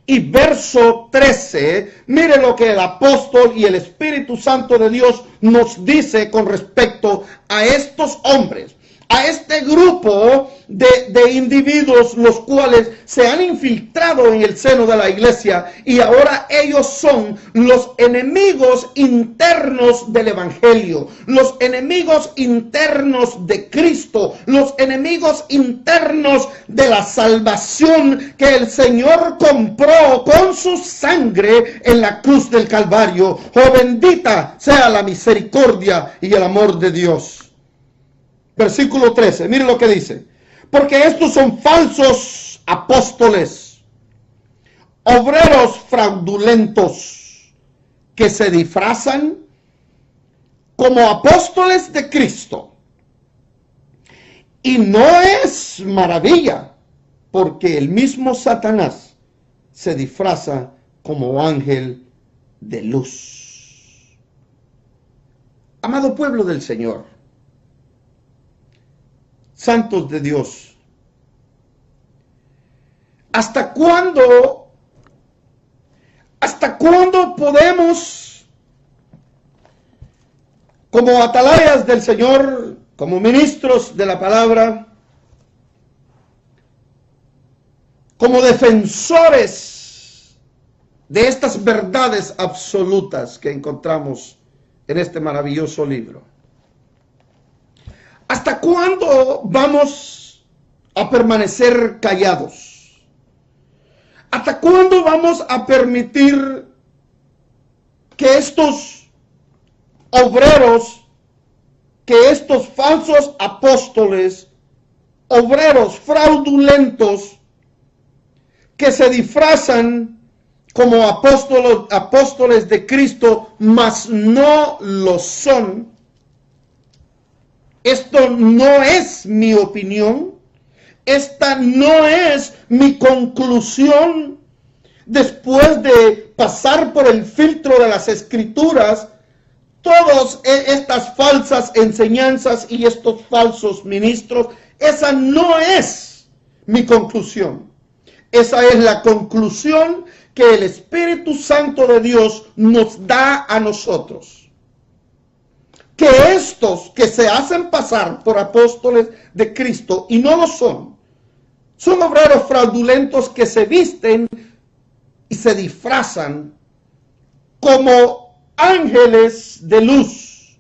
y verso 13, mire lo que el apóstol y el Espíritu Santo de Dios nos dice con respecto a estos hombres, a este grupo de individuos los cuales se han infiltrado en el seno de la iglesia y ahora ellos son los enemigos internos del evangelio, los enemigos internos de Cristo, los enemigos internos de la salvación que el Señor compró con su sangre en la cruz del Calvario. Oh, bendita sea la misericordia y el amor de Dios. Versículo 13, mire lo que dice. Porque estos son falsos apóstoles, obreros fraudulentos, que se disfrazan como apóstoles de Cristo. Y no es maravilla, porque el mismo Satanás se disfraza como ángel de luz. Amado pueblo del Señor, santos de Dios, ¿hasta cuándo podemos, como atalayas del Señor, como ministros de la palabra, como defensores de estas verdades absolutas que encontramos en este maravilloso libro? ¿Hasta cuándo vamos a permanecer callados? ¿Hasta cuándo vamos a permitir que estos obreros, que estos falsos apóstoles, obreros fraudulentos, que se disfrazan como apóstoles de Cristo, mas no lo son? Esto no es mi opinión, esta no es mi conclusión después de pasar por el filtro de las escrituras, todas estas falsas enseñanzas y estos falsos ministros. Esa no es mi conclusión, esa es la conclusión que el Espíritu Santo de Dios nos da a nosotros. Que estos que se hacen pasar por apóstoles de Cristo y no lo son obreros fraudulentos que se visten y se disfrazan como ángeles de luz,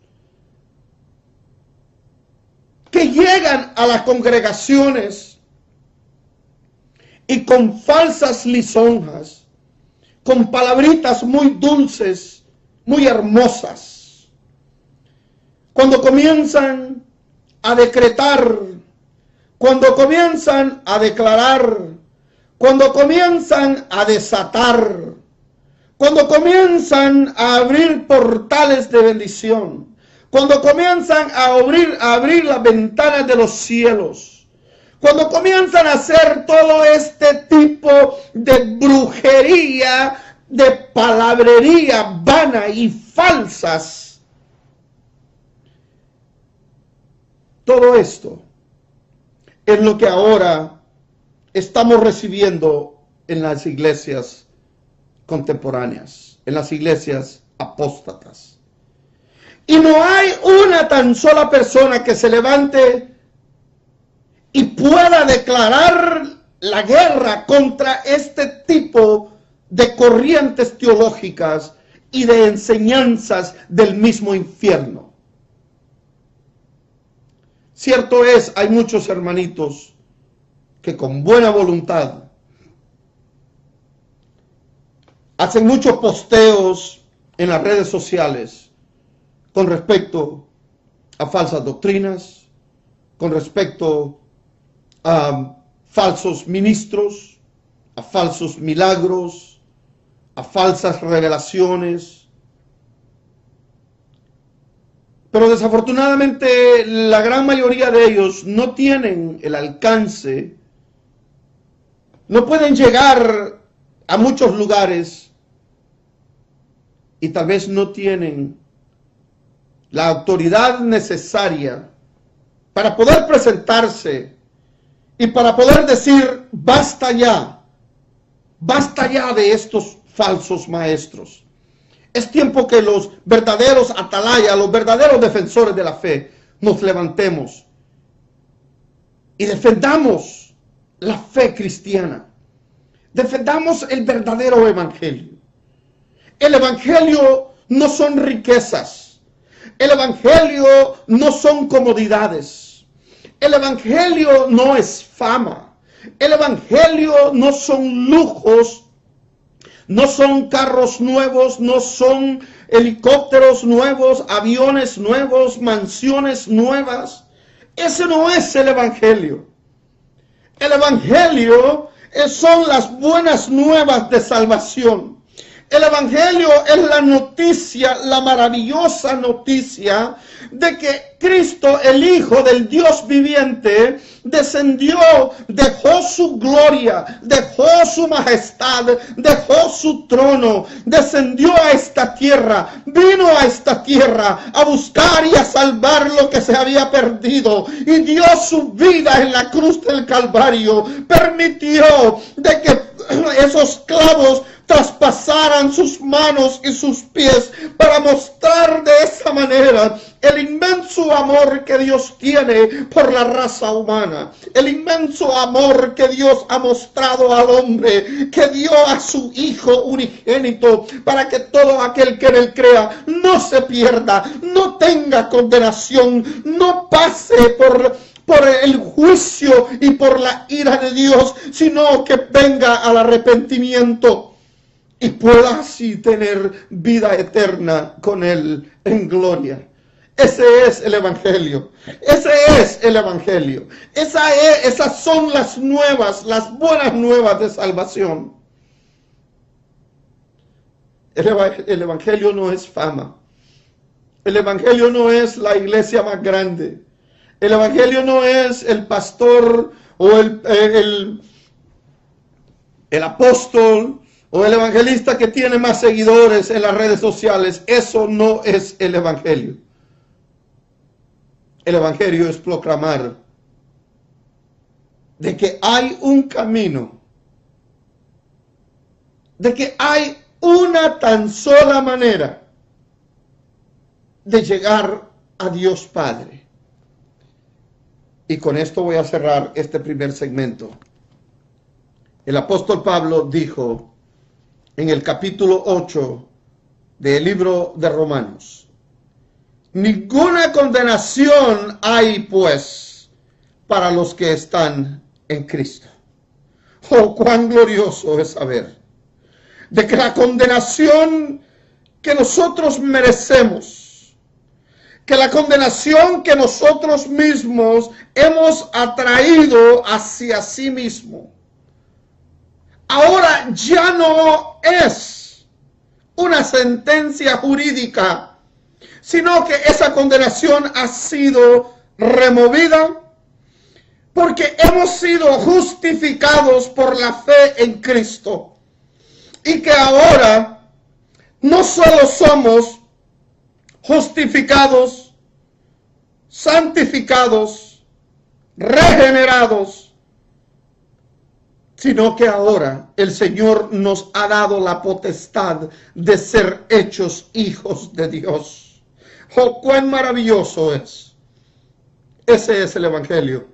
que llegan a las congregaciones y con falsas lisonjas, con palabritas muy dulces, muy hermosas, cuando comienzan a decretar, cuando comienzan a declarar, cuando comienzan a desatar, cuando comienzan a abrir portales de bendición, cuando comienzan a abrir las ventanas de los cielos, cuando comienzan a hacer todo este tipo de brujería, de palabrería vana y falsas, todo esto es lo que ahora estamos recibiendo en las iglesias contemporáneas, en las iglesias apóstatas. Y no hay una tan sola persona que se levante y pueda declarar la guerra contra este tipo de corrientes teológicas y de enseñanzas del mismo infierno. Cierto es, hay muchos hermanitos que con buena voluntad hacen muchos posteos en las redes sociales con respecto a falsas doctrinas, con respecto a falsos ministros, a falsos milagros, a falsas revelaciones. Pero desafortunadamente la gran mayoría de ellos no tienen el alcance, no pueden llegar a muchos lugares y tal vez no tienen la autoridad necesaria para poder presentarse y para poder decir basta ya de estos falsos maestros. Es tiempo que los verdaderos atalayas, los verdaderos defensores de la fe, nos levantemos y defendamos la fe cristiana. Defendamos el verdadero evangelio. El evangelio no son riquezas. El evangelio no son comodidades. El evangelio no es fama. El evangelio no son lujos. No son carros nuevos, no son helicópteros nuevos, aviones nuevos, mansiones nuevas. Ese no es el evangelio. El evangelio son las buenas nuevas de salvación. El evangelio es la noticia, la maravillosa noticia de que Cristo, el Hijo del Dios viviente, descendió, dejó su gloria, dejó su majestad, dejó su trono, descendió a esta tierra, vino a esta tierra a buscar y a salvar lo que se había perdido y dio su vida en la cruz del Calvario. Permitió de que esos clavos traspasaran sus manos y sus pies para mostrar de esa manera el inmenso amor que Dios tiene por la raza humana, el inmenso amor que Dios ha mostrado al hombre, que dio a su Hijo unigénito para que todo aquel que en él crea no se pierda, no tenga condenación, no pase por el juicio y por la ira de Dios, sino que venga al arrepentimiento y pueda así tener vida eterna con Él en gloria. Ese es el evangelio. Ese es el evangelio. Esas son las nuevas, las buenas nuevas de salvación. El evangelio no es fama. El evangelio no es la iglesia más grande. El evangelio no es el pastor o el apóstol o el evangelista que tiene más seguidores en las redes sociales. Eso no es el evangelio. El evangelio es proclamar de que hay un camino, de que hay una tan sola manera de llegar a Dios Padre. Y con esto voy a cerrar este primer segmento. El apóstol Pablo dijo en el capítulo 8 del libro de Romanos: ninguna condenación hay pues para los que están en Cristo. Oh, cuán glorioso es saber de que la condenación que nosotros merecemos, que la condenación que nosotros mismos hemos atraído hacia sí mismo, ahora ya no es una sentencia jurídica, sino que esa condenación ha sido removida porque hemos sido justificados por la fe en Cristo. Y que ahora no solo somos justificados, santificados, regenerados, sino que ahora el Señor nos ha dado la potestad de ser hechos hijos de Dios. ¡Oh, cuán maravilloso es! Ese es el Evangelio.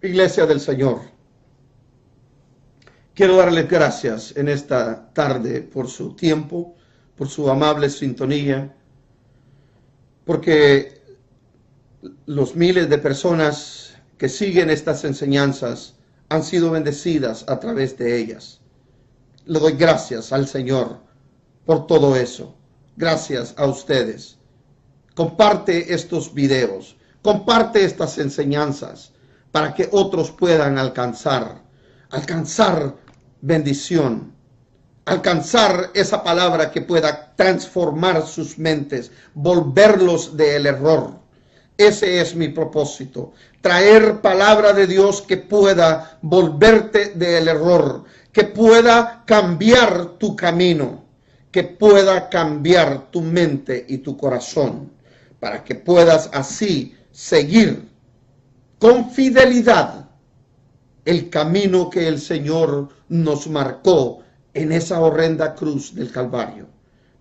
Iglesia del Señor, quiero darles gracias en esta tarde por su tiempo, por su amable sintonía, porque los miles de personas que siguen estas enseñanzas han sido bendecidas a través de ellas. Le doy gracias al Señor por todo eso. Gracias a ustedes. Comparte estos videos, comparte estas enseñanzas para que otros puedan alcanzar bendición, alcanzar esa palabra que pueda transformar sus mentes, volverlos del error. Ese es mi propósito, traer palabra de Dios que pueda volverte del error, que pueda cambiar tu camino, que pueda cambiar tu mente y tu corazón, para que puedas así seguir con fidelidad el camino que el Señor nos marcó en esa horrenda cruz del Calvario,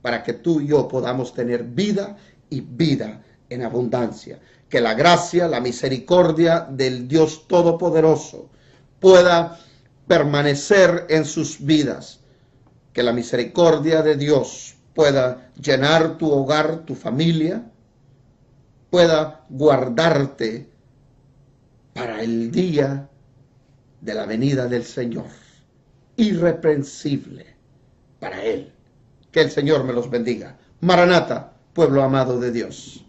para que tú y yo podamos tener vida y vida en abundancia. Que la gracia, la misericordia del Dios Todopoderoso pueda permanecer en sus vidas. Que la misericordia de Dios pueda llenar tu hogar, tu familia, pueda guardarte para el día de la venida del Señor, irreprensible para Él. Que el Señor me los bendiga. Maranata, pueblo amado de Dios.